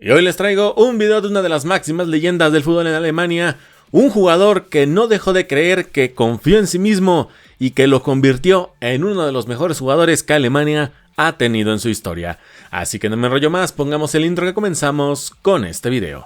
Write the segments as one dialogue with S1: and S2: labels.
S1: Y hoy les traigo un video de una de las máximas leyendas del fútbol en Alemania, un jugador que no dejó de creer, que confió en sí mismo y que lo convirtió en uno de los mejores jugadores que Alemania ha tenido en su historia. Así que no me enrollo más, pongamos el intro que comenzamos con este video.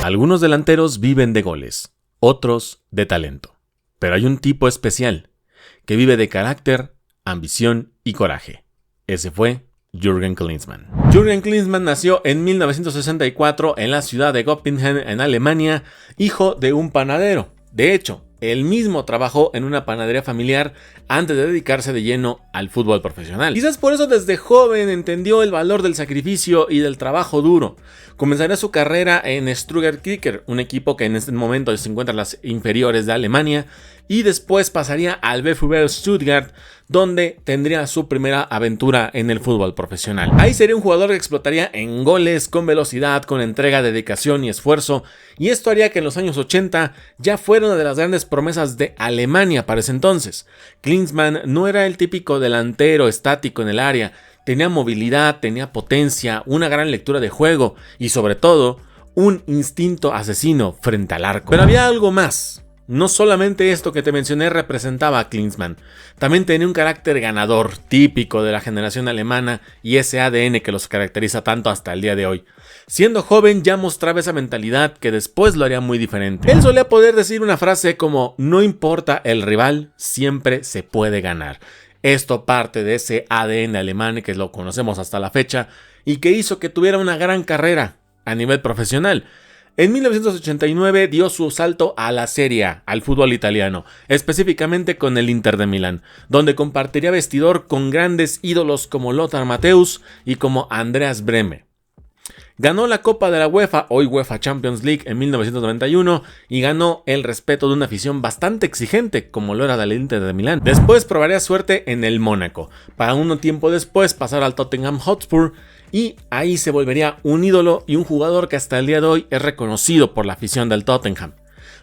S1: Algunos delanteros viven de goles, otros de talento. Pero hay un tipo especial que vive de carácter, ambición y coraje. Ese fue Jürgen Klinsmann. Jürgen Klinsmann nació en 1964 en la ciudad de Göppingen, en Alemania, hijo de un panadero. De hecho, él mismo trabajó en una panadería familiar antes de dedicarse de lleno al fútbol profesional. Quizás por eso desde joven entendió el valor del sacrificio y del trabajo duro. Comenzaría su carrera en Stuttgart Kicker, un equipo que en este momento se encuentra en las inferiores de Alemania, y después pasaría al VfB Stuttgart, donde tendría su primera aventura en el fútbol profesional. Ahí sería un jugador que explotaría en goles, con velocidad, con entrega, dedicación y esfuerzo, y esto haría que en los años 80 ya fuera una de las grandes promesas de Alemania para ese entonces. Klinsmann no era el típico delantero estático en el área, tenía movilidad, tenía potencia, una gran lectura de juego y sobre todo un instinto asesino frente al arco. Pero había algo más. No solamente esto que te mencioné representaba a Klinsmann, también tenía un carácter ganador, típico de la generación alemana y ese ADN que los caracteriza tanto hasta el día de hoy. Siendo joven ya mostraba esa mentalidad que después lo haría muy diferente. Él solía poder decir una frase como: no importa el rival, siempre se puede ganar. Esto parte de ese ADN alemán que lo conocemos hasta la fecha y que hizo que tuviera una gran carrera a nivel profesional. En 1989 dio su salto a la Serie A, al fútbol italiano, específicamente con el Inter de Milán, donde compartiría vestidor con grandes ídolos como Lothar Matthäus y como Andreas Brehme. Ganó la Copa de la UEFA, hoy UEFA Champions League, en 1991 y ganó el respeto de una afición bastante exigente como lo era del Inter de Milán. Después probaría suerte en el Mónaco, para un tiempo después pasar al Tottenham Hotspur y ahí se volvería un ídolo y un jugador que hasta el día de hoy es reconocido por la afición del Tottenham.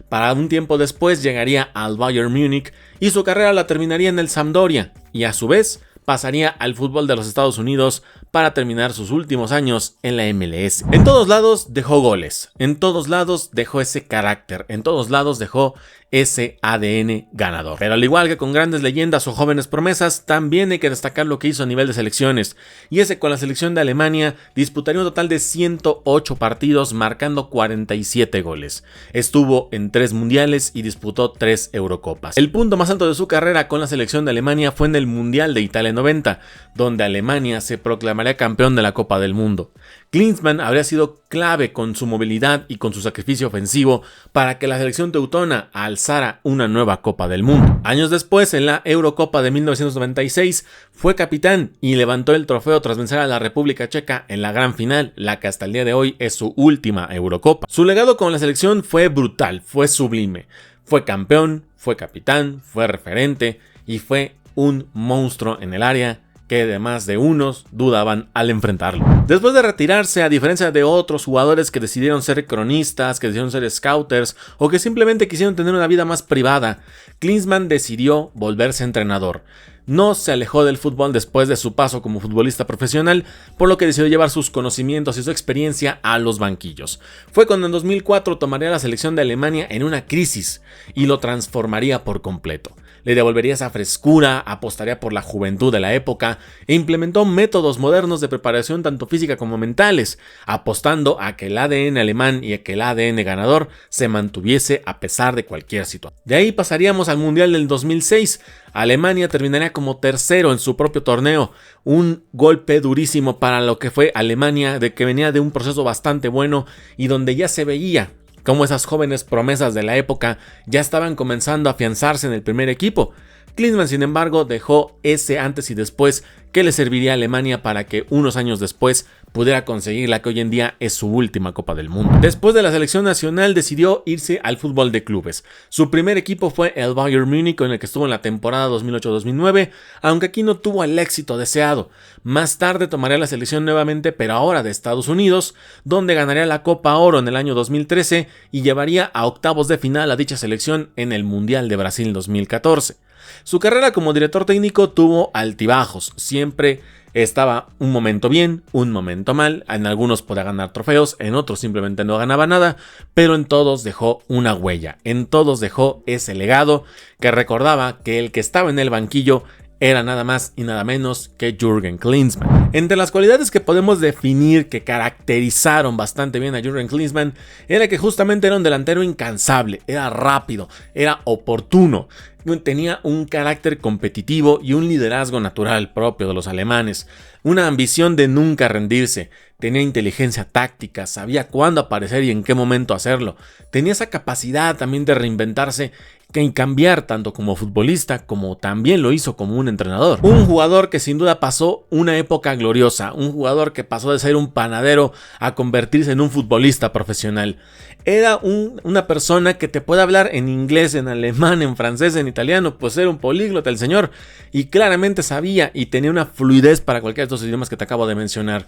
S1: Para un tiempo después llegaría al Bayern Múnich y su carrera la terminaría en el Sampdoria y a su vez pasaría al fútbol de los Estados Unidos para terminar sus últimos años en la MLS. En todos lados dejó goles, en todos lados dejó ese carácter, en todos lados dejó ese ADN ganador. Pero al igual que con grandes leyendas o jóvenes promesas, también hay que destacar lo que hizo a nivel de selecciones, y ese con la selección de Alemania disputaría un total de 108 partidos marcando 47 goles. Estuvo en 3 mundiales y disputó 3 Eurocopas. El punto más alto de su carrera con la selección de Alemania fue en el Mundial de Italia 90, donde Alemania se proclamaría campeón de la Copa del Mundo. Klinsmann habría sido clave con su movilidad y con su sacrificio ofensivo para que la selección teutona alzara una nueva Copa del Mundo. Años después, en la Eurocopa de 1996, fue capitán y levantó el trofeo tras vencer a la República Checa en la gran final, la que hasta el día de hoy es su última Eurocopa. Su legado con la selección fue brutal, fue sublime. Fue campeón, fue capitán, fue referente y fue un monstruo en el área que además de unos dudaban al enfrentarlo. Después de retirarse, a diferencia de otros jugadores que decidieron ser cronistas, que decidieron ser scouters o que simplemente quisieron tener una vida más privada, Klinsmann decidió volverse entrenador. No se alejó del fútbol después de su paso como futbolista profesional, por lo que decidió llevar sus conocimientos y su experiencia a los banquillos. Fue cuando en 2004 tomaría la selección de Alemania en una crisis y lo transformaría por completo. Le devolvería esa frescura, apostaría por la juventud de la época e implementó métodos modernos de preparación tanto física como mentales, apostando a que el ADN alemán y a que el ADN ganador se mantuviese a pesar de cualquier situación. De ahí pasaríamos al Mundial del 2006. Alemania terminaría como tercero en su propio torneo, un golpe durísimo para lo que fue Alemania, de que venía de un proceso bastante bueno y donde ya se veía cómo esas jóvenes promesas de la época ya estaban comenzando a afianzarse en el primer equipo. Klinsmann, sin embargo, dejó ese antes y después que le serviría a Alemania para que unos años después pudiera conseguir la que hoy en día es su última Copa del Mundo. Después de la selección nacional decidió irse al fútbol de clubes. Su primer equipo fue el Bayern Múnich, con el que estuvo en la temporada 2008-2009, aunque aquí no tuvo el éxito deseado. Más tarde tomaría la selección nuevamente, pero ahora de Estados Unidos, donde ganaría la Copa Oro en el año 2013 y llevaría a octavos de final a dicha selección en el Mundial de Brasil 2014. Su carrera como director técnico tuvo altibajos, siempre estaba un momento bien, un momento mal, en algunos podía ganar trofeos, en otros simplemente no ganaba nada, pero en todos dejó una huella, en todos dejó ese legado que recordaba que el que estaba en el banquillo era nada más y nada menos que Jürgen Klinsmann. Entre las cualidades que podemos definir que caracterizaron bastante bien a Jürgen Klinsmann era que justamente era un delantero incansable, era rápido, era oportuno, tenía un carácter competitivo y un liderazgo natural propio de los alemanes, una ambición de nunca rendirse, tenía inteligencia táctica, sabía cuándo aparecer y en qué momento hacerlo, tenía esa capacidad también de reinventarse y cambiar tanto como futbolista como también lo hizo como un entrenador. Un jugador que sin duda pasó una época gloriosa, un jugador que pasó de ser un panadero a convertirse en un futbolista profesional. Era una persona que te puede hablar en inglés, en alemán, en francés, en italiano, pues era un políglota el señor y claramente sabía y tenía una fluidez para cualquiera de estos idiomas que te acabo de mencionar.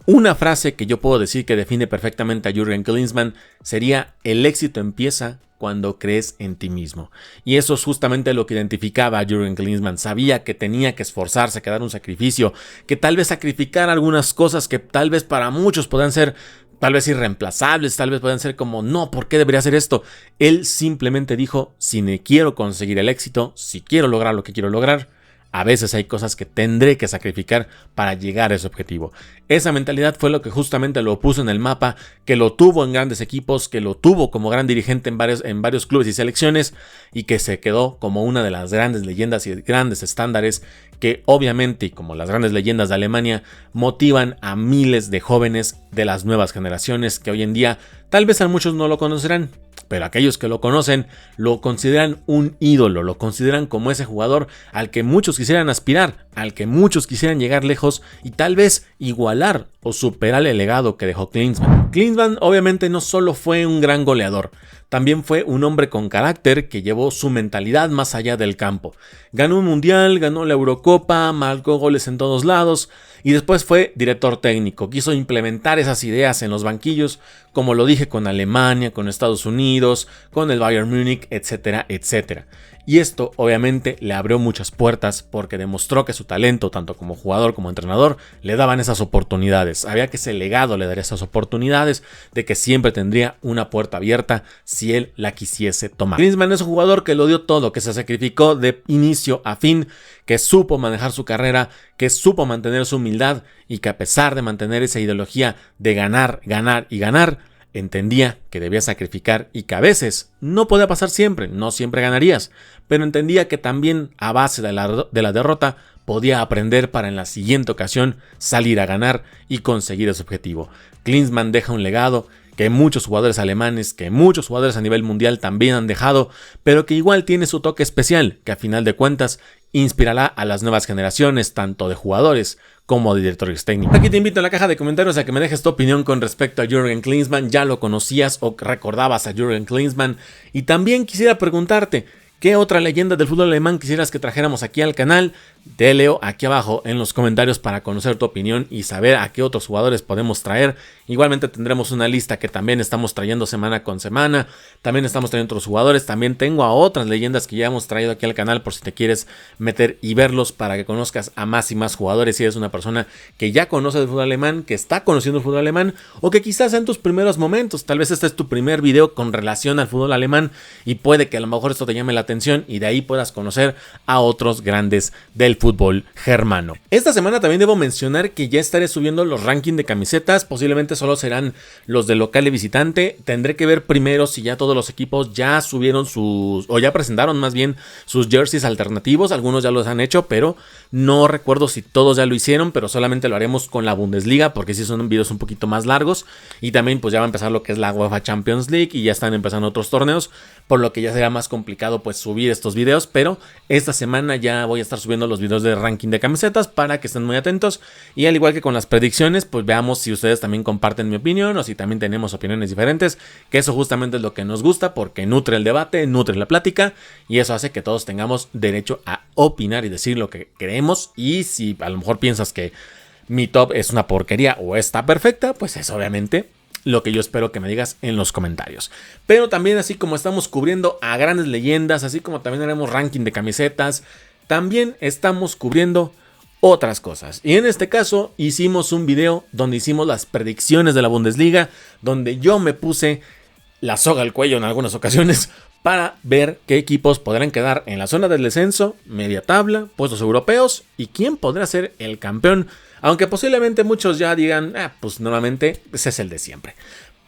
S1: Una frase que yo puedo decir que define perfectamente a Jürgen Klinsmann sería: el éxito empieza cuando crees en ti mismo. Y eso es justamente lo que identificaba a Jürgen Klinsmann. Sabía que tenía que esforzarse, que dar un sacrificio, que tal vez sacrificar algunas cosas que tal vez para muchos puedan ser tal vez irreemplazables, tal vez puedan ser como, no, ¿por qué debería hacer esto? Él simplemente dijo: si me quiero conseguir el éxito, si quiero lograr lo que quiero lograr, a veces hay cosas que tendré que sacrificar para llegar a ese objetivo. Esa mentalidad fue lo que justamente lo puso en el mapa, que lo tuvo en grandes equipos, que lo tuvo como gran dirigente en varios clubes y selecciones, y que se quedó como una de las grandes leyendas y grandes estándares que obviamente, como las grandes leyendas de Alemania, motivan a miles de jóvenes de las nuevas generaciones que hoy en día tal vez a muchos no lo conocerán, pero aquellos que lo conocen lo consideran un ídolo, lo consideran como ese jugador al que muchos quisieran aspirar, al que muchos quisieran llegar lejos y tal vez igualar o superar el legado que dejó Klinsmann. Klinsmann obviamente no solo fue un gran goleador, también fue un hombre con carácter que llevó su mentalidad más allá del campo. Ganó un mundial, ganó la Eurocopa, marcó goles en todos lados y después fue director técnico. Quiso implementar esas ideas en los banquillos, como lo dije, con Alemania, con Estados Unidos, con el Bayern Múnich, etcétera, etcétera. Y esto obviamente le abrió muchas puertas porque demostró que su talento, tanto como jugador como entrenador, le daban esas oportunidades. Sabía que ese legado le daría esas oportunidades, de que siempre tendría una puerta abierta si él la quisiese tomar. Klinsmann es un jugador que lo dio todo, que se sacrificó de inicio a fin, que supo manejar su carrera, que supo mantener su humildad y que a pesar de mantener esa ideología de ganar, ganar y ganar, entendía que debía sacrificar y que a veces no podía pasar siempre, no siempre ganarías, pero entendía que también a base de la derrota podía aprender para en la siguiente ocasión salir a ganar y conseguir ese objetivo. Klinsmann deja un legado que muchos jugadores alemanes, que muchos jugadores a nivel mundial también han dejado, pero que igual tiene su toque especial, que a final de cuentas inspirará a las nuevas generaciones, tanto de jugadores como de directores técnicos. Aquí te invito en la caja de comentarios a que me dejes tu opinión con respecto a Jürgen Klinsmann. ¿Ya lo conocías o recordabas a Jürgen Klinsmann? Y también quisiera preguntarte, ¿qué otra leyenda del fútbol alemán quisieras que trajéramos aquí al canal? Te leo aquí abajo en los comentarios para conocer tu opinión y saber a qué otros jugadores podemos traer. Igualmente tendremos una lista que también estamos trayendo semana con semana. También estamos trayendo otros jugadores. También tengo a otras leyendas que ya hemos traído aquí al canal por si te quieres meter y verlos para que conozcas a más y más jugadores. Si eres una persona que ya conoce el fútbol alemán, que está conociendo el fútbol alemán o que quizás en tus primeros momentos, tal vez este es tu primer video con relación al fútbol alemán y puede que a lo mejor esto te llame la atención y de ahí puedas conocer a otros grandes del fútbol germano. Esta semana también debo mencionar que ya estaré subiendo los rankings de camisetas, posiblemente solo serán los de local y visitante. Tendré que ver primero si ya todos los equipos ya subieron o ya presentaron más bien sus jerseys alternativos. Algunos ya los han hecho, pero no recuerdo si todos ya lo hicieron, pero solamente lo haremos con la Bundesliga porque sí son videos un poquito más largos y también pues ya va a empezar lo que es la UEFA Champions League y ya están empezando otros torneos, por lo que ya será más complicado pues subir estos videos, pero esta semana ya voy a estar subiendo los videos de ranking de camisetas para que estén muy atentos y al igual que con las predicciones pues veamos si ustedes también comparten mi opinión o si también tenemos opiniones diferentes, que eso justamente es lo que nos gusta porque nutre el debate, nutre la plática y eso hace que todos tengamos derecho a opinar y decir lo que creemos. Y si a lo mejor piensas que mi top es una porquería o está perfecta, pues eso obviamente lo que yo espero que me digas en los comentarios. Pero también, así como estamos cubriendo a grandes leyendas, así como también haremos ranking de camisetas, también estamos cubriendo otras cosas. Y en este caso hicimos un video donde hicimos las predicciones de la Bundesliga, donde yo me puse la soga al cuello en algunas ocasiones para ver qué equipos podrán quedar en la zona del descenso, media tabla, puestos europeos y quién podrá ser el campeón. Aunque posiblemente muchos ya digan, pues normalmente ese es el de siempre.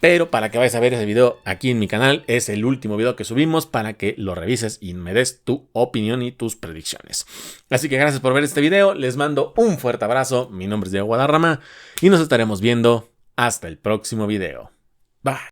S1: Pero para que vayas a ver ese video aquí en mi canal, es el último video que subimos para que lo revises y me des tu opinión y tus predicciones. Así que gracias por ver este video, les mando un fuerte abrazo, mi nombre es Diego Guadarrama y nos estaremos viendo hasta el próximo video. Bye.